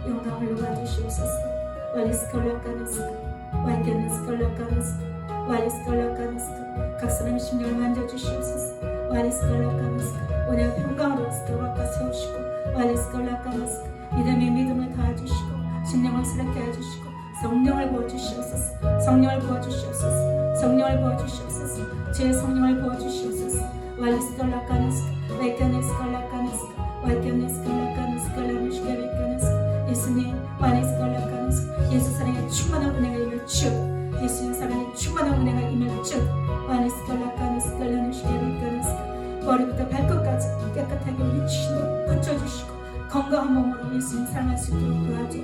영광을 받으시옵소서. 각 사람의 심령을 만져주시옵소서. 오늘 평강으로 바꿔 세우시고 믿음의 믿음을 다해주시고 심령을 새롭게 해주시고 성령을 부어주시옵소서. 성령을 부어주시옵소서. 성령을 부어주시옵소서. 제 성령을 부어주시옵소서. 예수님 예수 사랑의 충만한 은혜가 임을 주 예수님 사랑의 충만한 은혜가 임을 주 머리부터 발끝까지 깨끗하게 우리 주시고 붙여주시고 건강한 몸으로 예수님 사랑할 수 있도록 도와주옵소서.